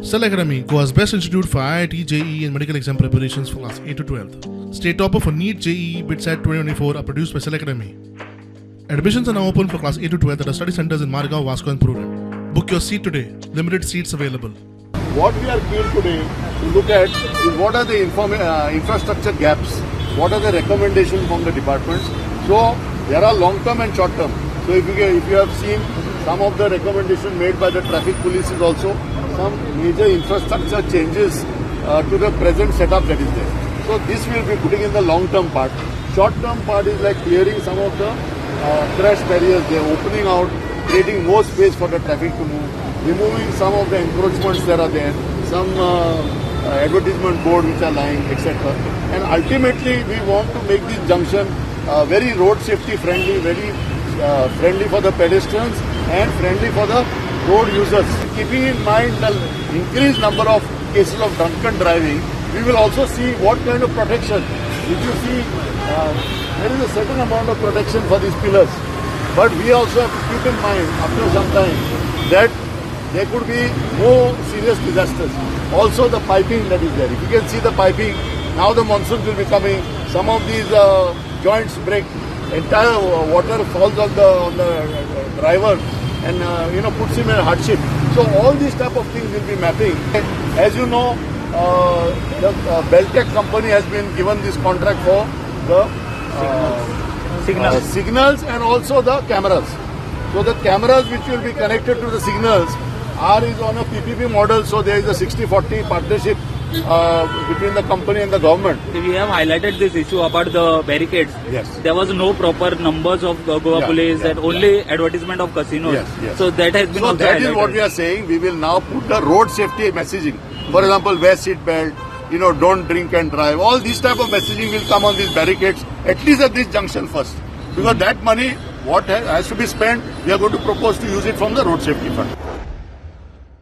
Cell Academy, Goa's best institute for IIT, JEE and medical exam preparations for class 8 to 12th. State topper for NEET, JEE, BITSAT 2024 are produced by Cell Academy. Admissions are now open for class 8 to 12th at our study centers in Margao, Vasco and Pururam. Book your seat today. Limited seats available. What we are keen today to look at is what are the infrastructure gaps, what are the recommendations from the departments. So there are long-term and short-term. So if you have seen some of the recommendations made by the traffic police is also some major infrastructure changes to the present setup that is there. So this will be putting in the long-term part. Short-term part is like clearing some of the crash barriers. They are opening out, creating more space for the traffic to move, removing some of the encroachments that are there, some advertisement board which are lying, etc. And ultimately, we want to make this junction very road safety friendly, very friendly for the pedestrians and friendly for the road users. Keeping in mind the increased number of cases of drunken driving, we will also see what kind of protection. If you see, there is a certain amount of protection for these pillars. But we also have to keep in mind after some time that there could be more serious disasters. Also the piping that is there. If you can see the piping, now the monsoons will be coming. Some of these joints break. Entire water falls on the driver and puts him in a hardship. So all these type of things will be mapping. As you know, the Beltec company has been given this contract for the signals and also the cameras. So the cameras which will be connected to the signals is on a PPP model. So there is a 60-40 partnership between the company and the government. We have highlighted this issue about the barricades. Yes. There was no proper numbers of Goa police and only advertisement of casinos. Yes. So that has been so also that highlighted. is what we are saying. We will now put the road safety messaging. For example, wear seat belt, don't drink and drive. All these type of messaging will come on these barricades, at least at this junction first. Because that money, what has to be spent, we are going to propose to use it from the road safety fund.